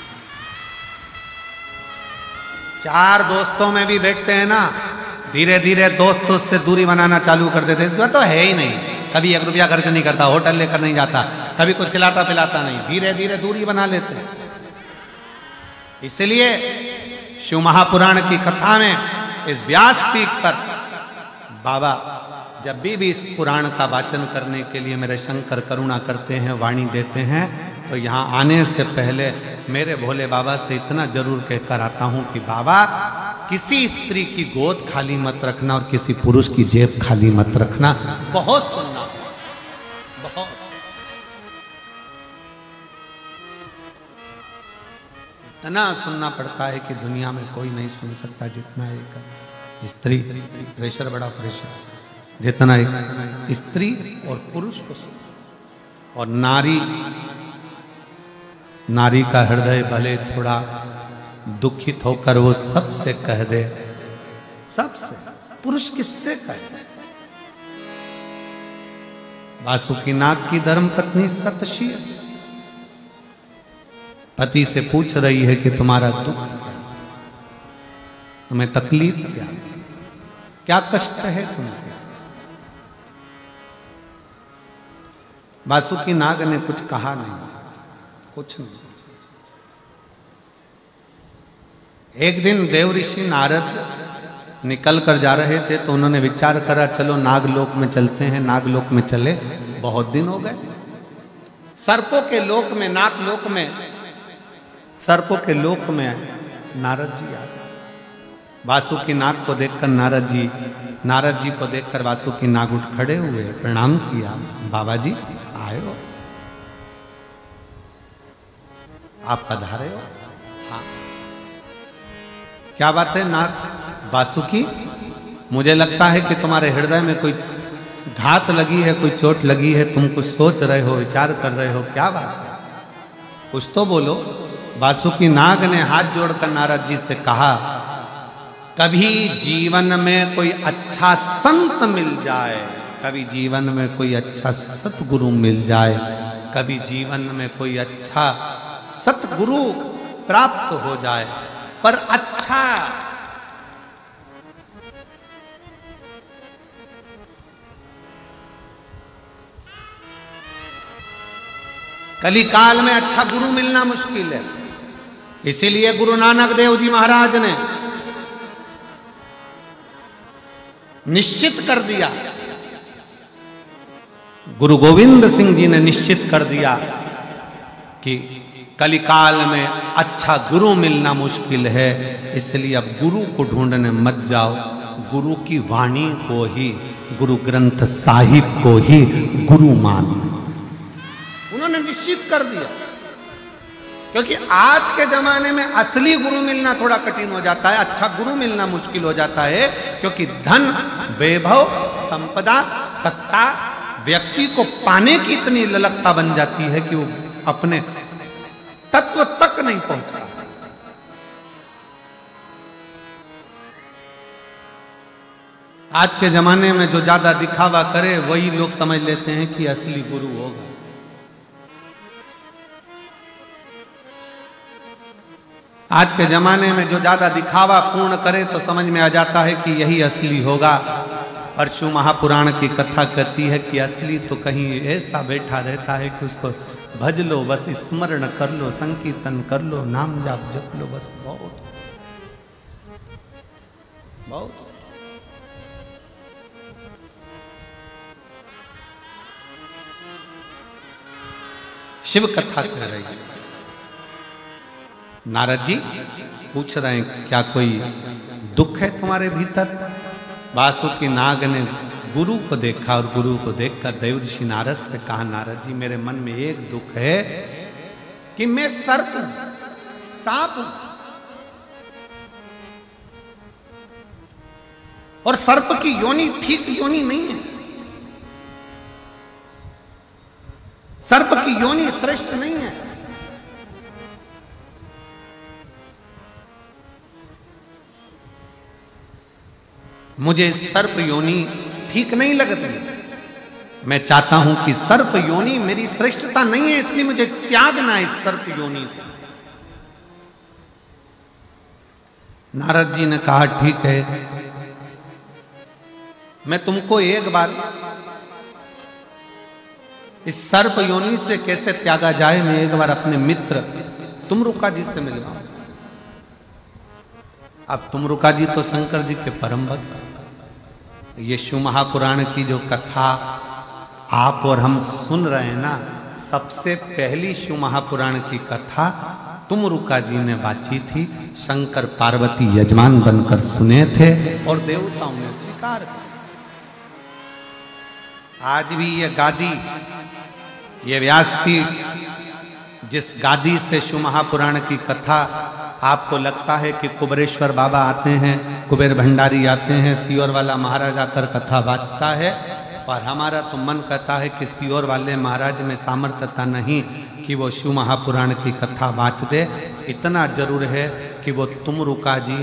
चार दोस्तों में भी बैठते हैं ना, धीरे धीरे दोस्त उससे दूरी बनाना चालू कर देते। इसके बाद तो है ही नहीं, कभी 1 रुपया खर्च नहीं करता, होटल लेकर नहीं जाता, कभी कुछ खिलाता पिलाता नहीं, धीरे धीरे दूरी बना लेते हैं। इसलिए शिव महापुराण की कथा में इस व्यासपीठ पर बाबा जब भी इस पुराण का वाचन करने के लिए मेरे शंकर करुणा करते हैं, वाणी देते हैं, तो यहाँ आने से पहले मेरे भोले बाबा से इतना जरूर कहकर आता हूँ कि बाबा, किसी स्त्री की गोद खाली मत रखना और किसी पुरुष की जेब खाली मत रखना। बहुत सुनना, बहुत। इतना सुनना पड़ता है कि दुनिया में कोई नहीं सुन सकता जितना एक स्त्री। प्रेशर, बड़ा प्रेशर, जितना एक स्त्री और पुरुष को सुन। और नारी का हृदय भले थोड़ा दुखित होकर वो सबसे कह दे, सबसे। पुरुष किससे कहे? वासुकी नाग की धर्म पत्नी सतशीर्ष पति से पूछ रही है कि तुम्हारा दुख क्या, तुम्हें तकलीफ क्या, क्या कष्ट है तुम्हें? वासुकी नाग ने कुछ कहा नहीं, कुछ नहीं। एक दिन देव ऋषि नारद निकल कर जा रहे थे तो उन्होंने विचार करा, चलो नागलोक में चलते हैं। नागलोक में चले, बहुत दिन हो गए। सर्पों के लोक में, नागलोक में, सर्पों के लोक में नारद जी आ गए। वासुकी नाग को देखकर नारद जी को देखकर वासुकी नाग उठ खड़े हुए, प्रणाम किया। बाबा जी आए हो, आप पधारे हो? हाँ। क्या बात है नाग वासुकी, मुझे लगता है कि तुम्हारे हृदय में कोई घात लगी है, कोई चोट लगी है, तुम कुछ सोच रहे हो, विचार कर रहे हो, क्या बात है? कुछ तो बोलो। वासुकी नाग ने हाथ जोड़कर नारद जी से कहा, कभी जीवन में कोई अच्छा संत मिल जाए, कभी जीवन में कोई अच्छा सतगुरु मिल जाए, कभी जीवन में कोई अच्छा सतगुरु प्राप्त हो जाए, पर अच्छा कलिकाल में अच्छा गुरु मिलना मुश्किल है। इसीलिए गुरु नानक देव जी महाराज ने निश्चित कर दिया, गुरु गोविंद सिंह जी ने निश्चित कर दिया कि कलिकाल में अच्छा गुरु मिलना मुश्किल है, इसलिए अब गुरु को ढूंढने मत जाओ, गुरु की वाणी को ही, गुरु ग्रंथ साहिब को ही गुरु मानो। उन्होंने निश्चित कर दिया, क्योंकि आज के जमाने में असली गुरु मिलना थोड़ा कठिन हो जाता है, अच्छा गुरु मिलना मुश्किल हो जाता है, क्योंकि धन, वैभव, संपदा, सत्ता व्यक्ति को पाने की इतनी ललकता बन जाती है कि वो अपने तत्व तक नहीं पहुंचता। आज के जमाने में जो ज्यादा दिखावा करे वही लोग समझ लेते हैं कि असली गुरु होगा। आज के जमाने में जो ज्यादा दिखावा पूर्ण करे तो समझ में आ जाता है कि यही असली होगा। परशु महापुराण की कथा कहती है कि असली तो कहीं ऐसा बैठा रहता है कि उसको भज लो, बस स्मरण कर लो, संकीर्तन कर लो, नाम जाप जप लो, बस बहुत बहुत। शिव कथा कह रही है। नारद जी पूछ रहे हैं, क्या कोई दुख है तुम्हारे भीतर? वासुकी नाग ने गुरु को देखा और गुरु को देखकर देवर्षि नारद से कहा, नारद जी मेरे मन में एक दुख है कि मैं सर्प हूं, सांप हूं, और सर्प की योनि ठीक योनि नहीं है, सर्प की योनि श्रेष्ठ नहीं है। मुझे सर्प योनि ठीक नहीं लगती, मैं चाहता हूं कि सर्प योनि मेरी श्रेष्ठता नहीं है, इसलिए मुझे त्यागना है इस सर्प योनि को। नारद जी ने कहा, ठीक है, मैं तुमको एक बार इस सर्प योनि से कैसे त्यागा जाए, मैं एक बार अपने मित्र तुमरुका जी से मिलवा। अब तुमरुका जी तो शंकर जी के परम भक्त। ये शिव महापुराण की जो कथा आप और हम सुन रहे हैं ना, सबसे पहली शिव महापुराण की कथा तुमरुका जी ने बाची थी। शंकर पार्वती यजमान बनकर सुने थे और देवताओं ने स्वीकार किया। आज भी ये गादी, ये व्यासपीठ, जिस गादी से शिव महापुराण की कथा, आपको लगता है कि कुबेरेश्वर बाबा आते हैं, कुबेर भंडारी आते हैं, सियोर वाला महाराज आकर कथा बाँचता है, पर हमारा तो मन कहता है कि सियोर वाले महाराज में सामर्थ्यता नहीं कि वो शिव महापुराण की कथा बाँच दे। इतना जरूर है कि वो तुमरुका जी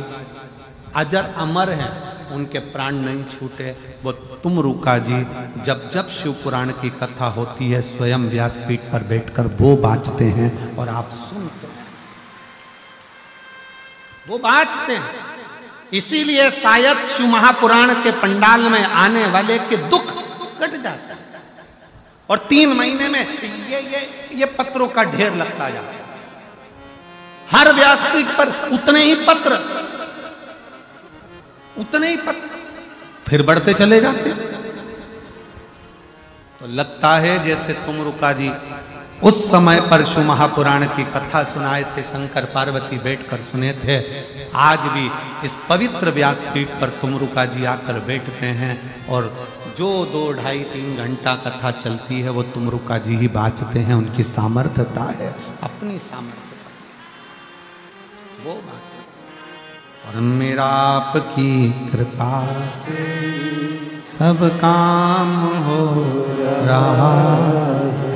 अजर अमर हैं, उनके प्राण नहीं छूटे। वो तुमरुका जी जब जब शिव पुराण की कथा होती है, स्वयं व्यासपीठ पर बैठकर वो बाँचते हैं और आप सुनते हैं, वो बाँचते हैं। इसीलिए शायद शिव महापुराण के पंडाल में आने वाले के दुख कट जाता है और 3 महीने में ये पत्रों का ढेर लगता जाता है। हर व्यासपीठ पर उतने ही पत्र, फिर बढ़ते चले जाते। तो लगता है जैसे तुमरुका जी उस समय परशु महापुराण की कथा सुनाए थे, शंकर पार्वती बैठकर सुने थे। आज भी इस पवित्र व्यासपीठ पर तुमरुका जी आकर बैठते हैं और जो 2, 2.5, 3 घंटा कथा चलती है वो तुमरुका जी ही बाँचते हैं। उनकी सामर्थ्यता है, अपनी सामर्थ्यता वो बाँचते। और मेरा आपकी कृपा से सब काम हो रहा है,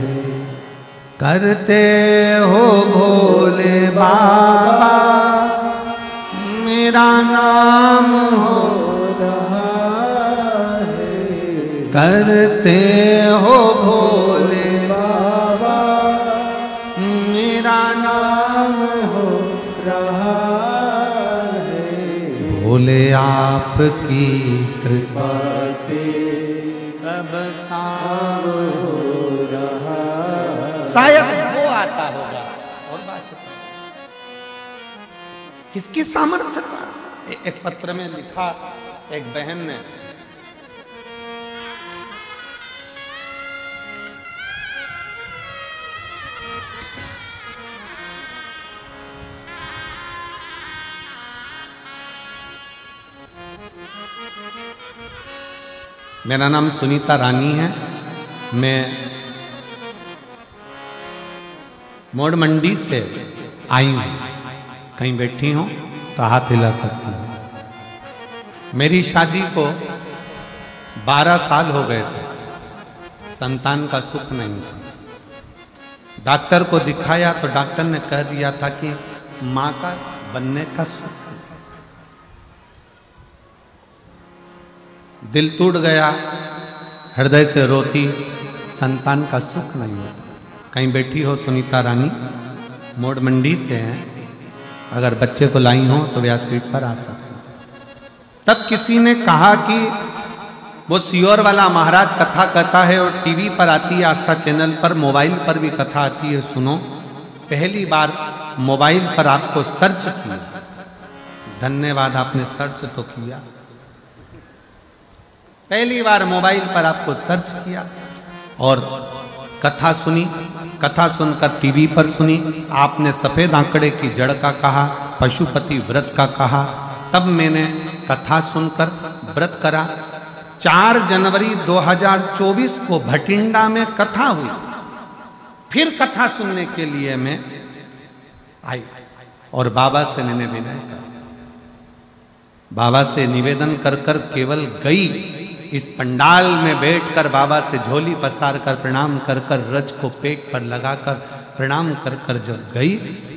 करते हो भोले बाबा मेरा नाम हो रहा है, करते हो भोले बाबा मेरा नाम हो रहा है। भोले आपकी कृपा से सब काम हो रहा, शायद वो आता होगा और बात किसकी सामर्थ्य था। एक पत्र में लिखा एक बहन ने, मेरा नाम सुनीता रानी है, मैं मोड़ मंडी से आई हूं। कहीं बैठी हूं तो हाथ हिला सकती हूं। मेरी शादी को 12 साल हो गए थे, संतान का सुख नहीं था। डॉक्टर को दिखाया तो डॉक्टर ने कह दिया था कि मां का बनने का सुख। दिल टूट गया, हृदय से रोती, संतान का सुख नहीं होता। कहीं बैठी हो सुनीता रानी, मोड़ मंडी से हैं, अगर बच्चे को लाई हो तो व्यासपीठ पर आ सकते। तब किसी ने कहा कि वो सियोर वाला महाराज कथा कहता है और टीवी पर आती है, आस्था चैनल पर, मोबाइल पर भी कथा आती है, सुनो। पहली बार मोबाइल पर आपको सर्च किया, धन्यवाद आपने सर्च तो किया। पहली बार मोबाइल पर आपको सर्च किया और कथा सुनी। कथा सुनकर टीवी पर सुनी, आपने सफेद आंकड़े की जड़ का कहा, पशुपति व्रत का कहा। तब मैंने कथा सुनकर व्रत करा। 4 जनवरी 2024 को भटिंडा में कथा हुई। फिर कथा सुनने के लिए मैं आई और बाबा से मैंने विनय करा, बाबा से निवेदन कर कर केवल गई। इस पंडाल में बैठकर बाबा से झोली पसार कर प्रणाम कर कर, रज को पेट पर लगाकर प्रणाम कर कर जब गई,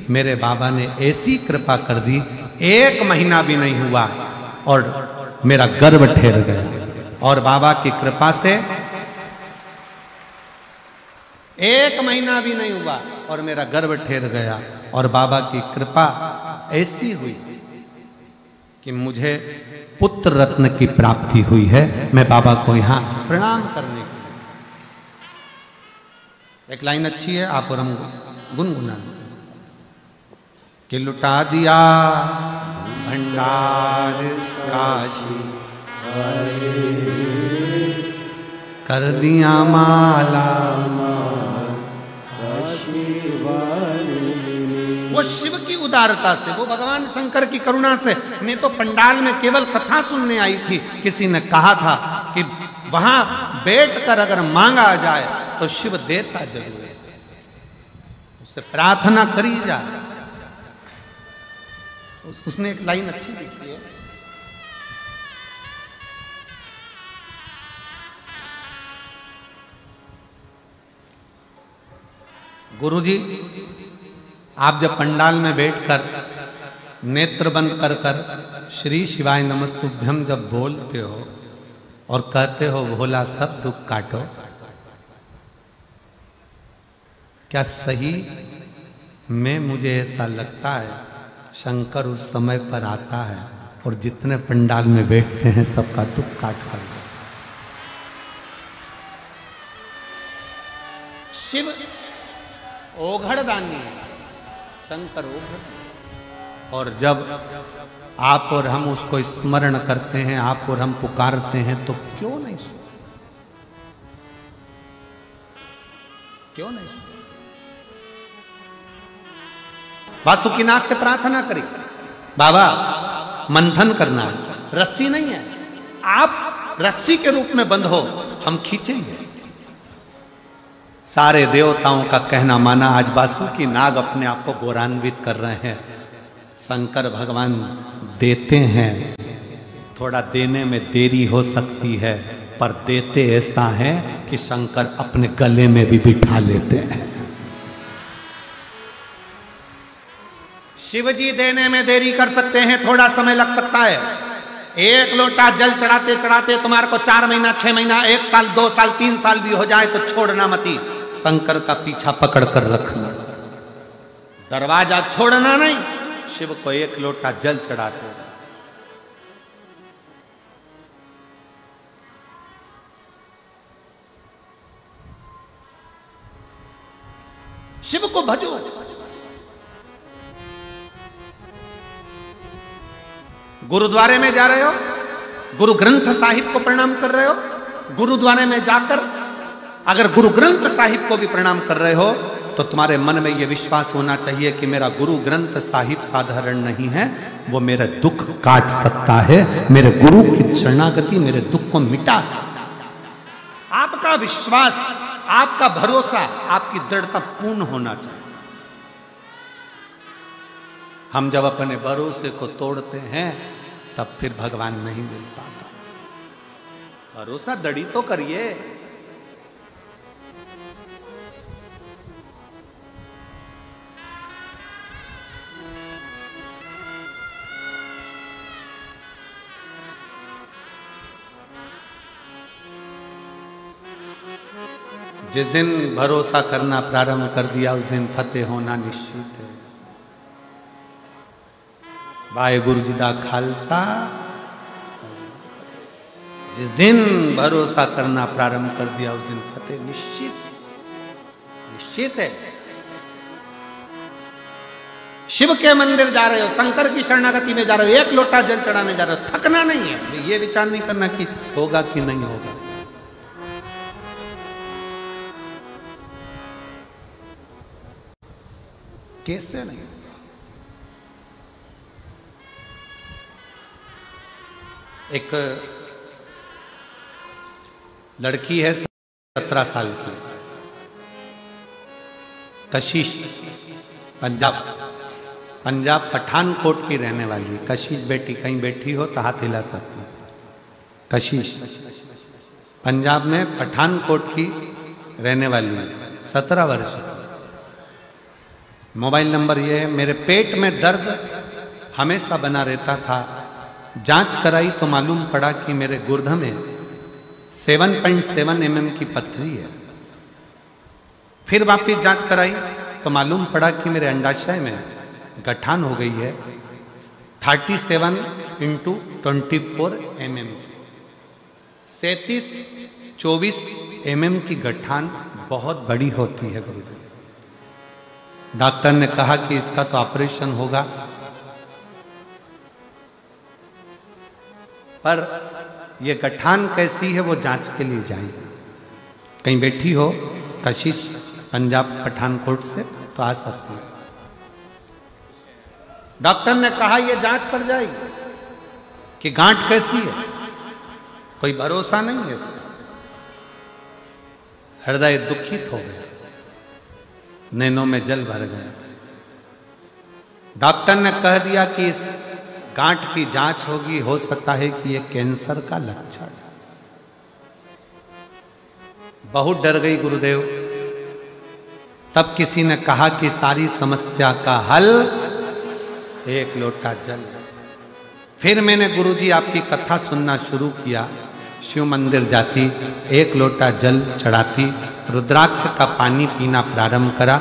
मेरे बाबा ने ऐसी कृपा कर दी, 1 महीना भी नहीं हुआ और मेरा गर्भ ठहर गया। और बाबा की कृपा से 1 महीना भी नहीं हुआ और मेरा गर्भ ठहर गया। और बाबा की कृपा ऐसी हुई कि मुझे पुत्र रत्न की प्राप्ति हुई है। मैं बाबा को यहां प्रणाम करने के लिए, एक लाइन अच्छी है, आप और हम गुनगुना कि लुटा दिया भंडार काशी कर दिया माला वो शिव की उदारता से, वो भगवान शंकर की करुणा से। मैं तो पंडाल में केवल कथा सुनने आई थी। किसी ने कहा था कि वहां बैठकर अगर मांगा जाए तो शिव देता जरूर है, उससे प्रार्थना करी जाए। उसने एक लाइन अच्छी लिखी है, गुरुजी आप जब पंडाल में बैठकर नेत्र बंद कर कर श्री शिवाय नमस्तुभ्यम जब बोलते हो और कहते हो भोला सब दुख काटो, क्या सही में मुझे ऐसा लगता है शंकर उस समय पर आता है और जितने पंडाल में बैठते हैं सबका दुख काट कर। शिव ओघड़दानी है, शंकर ओघड़। और जब आप और हम उसको स्मरण करते हैं, आप और हम पुकारते हैं, तो क्यों नहीं सुन, क्यों नहीं सुन। वासुकीनाथ से प्रार्थना करी, बाबा मंथन करना है, रस्सी नहीं है, आप रस्सी के रूप में बंध हो, हम खींचेंगे। सारे देवताओं का कहना माना, आज वासुकी नाग अपने आप को गौरवान्वित कर रहे हैं। शंकर भगवान देते हैं, थोड़ा देने में देरी हो सकती है, पर देते ऐसा है कि शंकर अपने गले में भी बिठा लेते हैं। शिव जी देने में देरी कर सकते हैं, थोड़ा समय लग सकता है। एक लोटा जल चढ़ाते चढ़ाते तुम्हारे को 4 महीना, 6 महीना, 1 साल, 2 साल, 3 साल भी हो जाए तो छोड़ना मती, शंकर का पीछा पकड़ कर रखना, दरवाजा छोड़ना नहीं। शिव को 1 लोटा जल चढ़ाते रहो। शिव को भजो। गुरुद्वारे में जा रहे हो, गुरु ग्रंथ साहिब को प्रणाम कर रहे हो, गुरुद्वारे में जाकर अगर गुरु ग्रंथ साहिब को भी प्रणाम कर रहे हो तो तुम्हारे मन में यह विश्वास होना चाहिए कि मेरा गुरु ग्रंथ साहिब साधारण नहीं है, वो मेरा दुख काट सकता है, मेरे गुरु की शरणागति मेरे दुख को मिटा सकता है। आपका विश्वास, आपका भरोसा, आपकी दृढ़ता पूर्ण होना चाहिए। हम जब अपने भरोसे को तोड़ते हैं तब फिर भगवान नहीं मिल पाता। भरोसा दृढ़ तो करिए। जिस दिन भरोसा करना प्रारंभ कर दिया उस दिन फतेह होना निश्चित है। वाहेगुरु जी दा खालसा। जिस दिन भरोसा करना प्रारंभ कर दिया उस दिन फतेह निश्चित है। शिव के मंदिर जा रहे हो, शंकर की शरणागति में जा रहे हो, 1 लोटा जल चढ़ाने जा रहे हो, थकना नहीं है। ये विचार नहीं करना कि होगा कि नहीं होगा। कैसे नहीं होगा? एक लड़की है 17 साल की, कशिश, पंजाब पठानकोट की रहने वाली। कशिश बेटी कहीं बैठी हो तो हाथ हिला सकती। कशिश पंजाब में पठानकोट की रहने वाली है, 17 वर्ष। मोबाइल नंबर ये है। मेरे पेट में दर्द हमेशा बना रहता था, जांच कराई तो मालूम पड़ा कि मेरे गुर्दे में 7.7 mm की पथरी है। फिर वापिस जांच कराई तो मालूम पड़ा कि मेरे अंडाशय में गठान हो गई है 37x24 mm, 37-24 mm की गठान बहुत बड़ी होती है गुरुदेव। डॉक्टर ने कहा कि इसका तो ऑपरेशन होगा, पर यह गठान कैसी है वो जांच के लिए जाएगी। कहीं बैठी हो कशिश पंजाब पठानकोट से तो आ सकती है। डॉक्टर ने कहा यह जांच पड़ जाएगी कि गांठ कैसी है, कोई भरोसा नहीं है इसका। हृदय दुखित हो गया, नैनों में जल भर गया। डॉक्टर ने कह दिया कि इस गांठ की जांच होगी, हो सकता है कि यह कैंसर का लक्षण है। बहुत डर गई गुरुदेव। तब किसी ने कहा कि सारी समस्या का हल 1 लोटा जल है। फिर मैंने गुरुजी आपकी कथा सुनना शुरू किया। शिव मंदिर जाती, 1 लोटा जल चढ़ाती, रुद्राक्ष का पानी पीना प्रारंभ करा।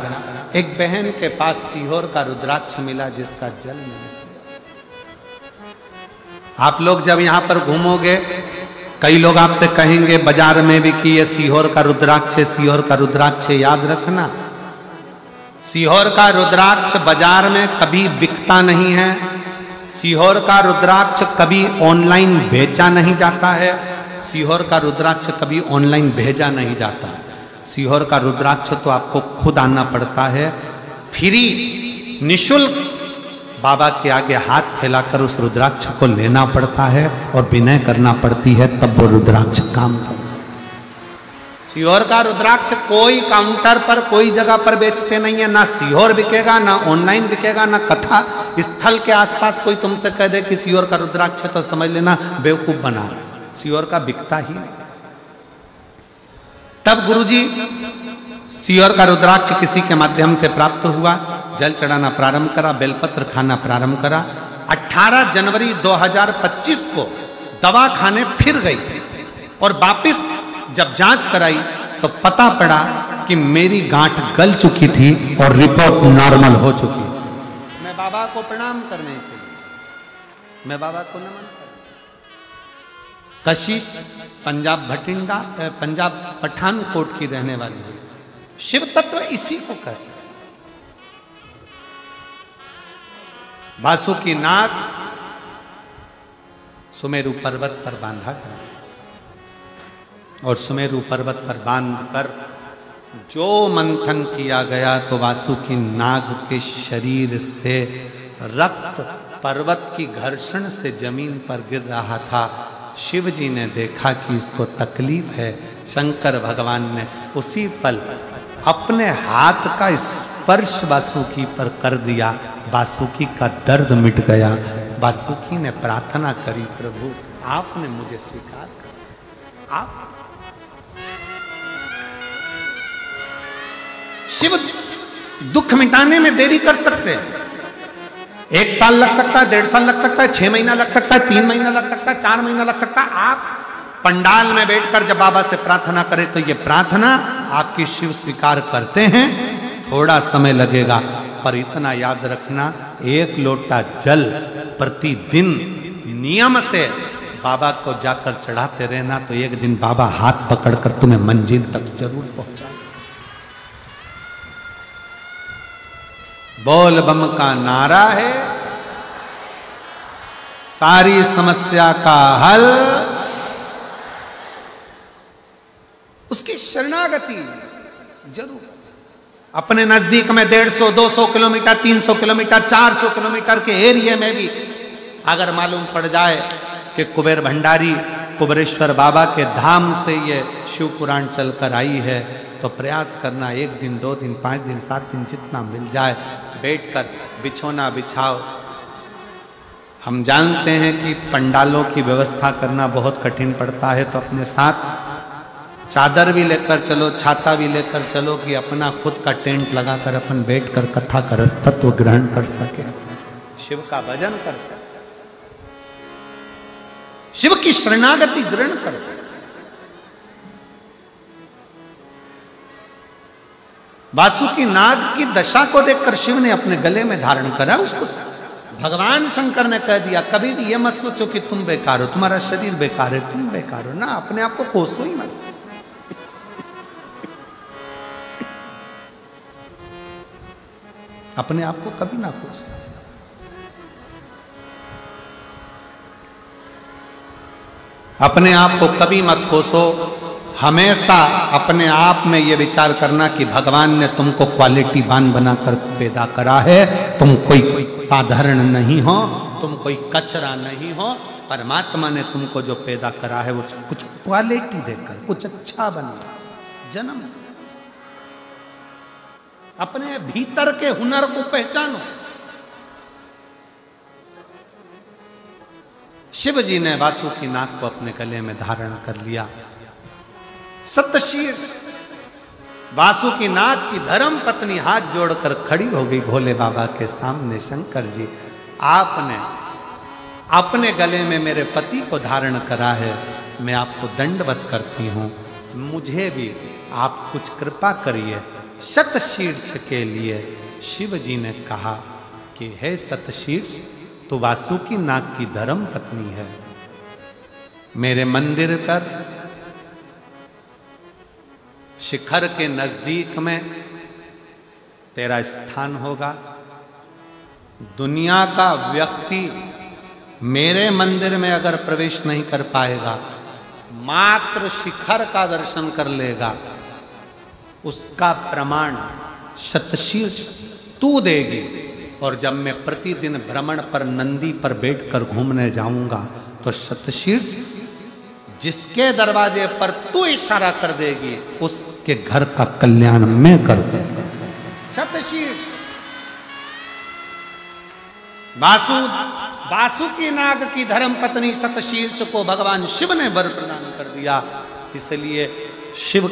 एक बहन के पास सीहोर का रुद्राक्ष मिला जिसका जल मैंने पिया। आप लोग जब यहां पर घूमोगे, कई लोग आपसे कहेंगे बाजार में भी कि ये सीहोर का रुद्राक्ष है, सीहोर का रुद्राक्ष है। याद रखना, सीहोर का रुद्राक्ष बाजार में कभी बिकता नहीं है। सीहोर का रुद्राक्ष कभी ऑनलाइन बेचा नहीं जाता है। सीहोर का रुद्राक्ष कभी ऑनलाइन भेजा नहीं जाता है। सीहोर का रुद्राक्ष तो आपको खुद आना पड़ता है। फ्री निशुल्क बाबा के आगे हाथ फैलाकर उस रुद्राक्ष को लेना पड़ता है और विनय करना पड़ती है, तब वो रुद्राक्ष काम करता है। सीहोर का रुद्राक्ष कोई काउंटर पर कोई जगह पर बेचते नहीं है, ना सीहोर बिकेगा, ना ऑनलाइन बिकेगा, ना कथा स्थल के आसपास कोई तुमसे कह दे कि सीहोर का रुद्राक्ष है तो समझ लेना बेवकूफ बना रहा। सीहोर का बिकता ही नहीं। तब गुरुजी सीहोर का रुद्राक्ष किसी के माध्यम से प्राप्त हुआ, जल चढ़ाना प्रारंभ करा, बेलपत्र खाना प्रारंभ करा। 18 जनवरी 2025 को दवा खाने फिर गई और वापिस जब जांच कराई तो पता पड़ा कि मेरी गांठ गल चुकी थी और रिपोर्ट नॉर्मल हो चुकी। मैं बाबा को प्रणाम करने के लिए, मैं बाबा को नमन कर, कशिश पंजाब भटिंडा, पंजाब पठानकोट की रहने वाली है। शिव तत्व इसी को कहते हैं। बासुकी नाग सुमेरु पर्वत पर बांधा गया और सुमेरु पर्वत पर बांधकर जो मंथन किया गया तो वासुकी नाग के शरीर से रक्त पर्वत की घर्षण से जमीन पर गिर रहा था। शिव जी ने देखा कि इसको तकलीफ है। शंकर भगवान ने उसी पल अपने हाथ का स्पर्श वासुकी पर कर दिया। वासुकी का दर्द मिट गया। वासुकी ने प्रार्थना करी, प्रभु आपने मुझे स्वीकार कर। आप शिव दुख मिटाने में देरी कर सकते हैं। 1 साल लग सकता है, 1.5 साल लग सकता है, 6 महीना लग सकता है, 3 महीना लग सकता है, 4 महीना लग सकता है। आप पंडाल में बैठकर जब बाबा से प्रार्थना करें तो ये प्रार्थना आपकी शिव स्वीकार करते हैं। थोड़ा समय लगेगा पर इतना याद रखना, 1 लोटा जल प्रतिदिन नियम से बाबा को जाकर चढ़ाते रहना तो एक दिन बाबा हाथ पकड़कर तुम्हें मंजिल तक जरूर पहुंचाएंगे। बोल बम का नारा है सारी समस्या का हल, उसकी शरणागति जरूर। अपने नजदीक में 150, 200 किलोमीटर, 300 किलोमीटर, 400 किलोमीटर के एरिया में भी अगर मालूम पड़ जाए कि कुबेर भंडारी कुबेरेश्वर बाबा के धाम से ये शिव पुराण चलकर आई है तो प्रयास करना, 1 दिन, 2 दिन, 5 दिन, 7 दिन जितना मिल जाए बैठकर बिछौना बिछाओ। हम जानते हैं कि पंडालों की व्यवस्था करना बहुत कठिन पड़ता है तो अपने साथ चादर भी लेकर चलो, छाता भी लेकर चलो कि अपना खुद का टेंट लगाकर अपन बैठकर कथा का रस तत्व ग्रहण कर सके, शिव का भजन कर सके, शिव की शरणागति ग्रहण करो। वासुकी नाग की दशा को देखकर शिव ने अपने गले में धारण करा। उसको भगवान शंकर ने कह दिया, कभी भी ये मत सोचो कि तुम बेकार हो, तुम्हारा शरीर बेकार है, तुम बेकार हो ना, अपने आप को कोसो ही मत। अपने आप को कभी ना कोसो। अपने आप को कभी मत कोसो। हमेशा अपने आप में यह विचार करना कि भगवान ने तुमको क्वालिटी वान बनाकर पैदा करा है। तुम कोई साधारण नहीं हो, तुम कोई कचरा नहीं हो। परमात्मा ने तुमको जो पैदा करा है वो कुछ क्वालिटी देकर कुछ अच्छा बना जन्म। अपने भीतर के हुनर को पहचानो। शिव जी ने वासुकी नाग को अपने गले में धारण कर लिया। सतशीर्ष वासुकी नाग की धर्म पत्नी हाथ जोड़कर खड़ी हो गई भोले बाबा के सामने। शंकर जी, आपने अपने गले में मेरे पति को धारण करा है, मैं आपको दंडवत करती हूं, मुझे भी आप कुछ कृपा करिए। सतशीर्ष के लिए शिव जी ने कहा कि हे सतशीर्ष, तो वासुकी नाग की धर्म पत्नी है। मेरे मंदिर पर शिखर के नजदीक में तेरा स्थान होगा। दुनिया का व्यक्ति मेरे मंदिर में अगर प्रवेश नहीं कर पाएगा, मात्र शिखर का दर्शन कर लेगा, उसका प्रमाण सतशीर्ष तू देगी। और जब मैं प्रतिदिन भ्रमण पर नंदी पर बैठकर घूमने जाऊंगा तो शतशीर्ष जिसके दरवाजे पर तू इशारा कर देगी उसके घर का कल्याण मैं कर दूंगा। शतशीर्ष वासुकी नाग की धर्म पत्नी शतशीर्ष को भगवान शिव ने वर प्रदान कर दिया। इसलिए शिव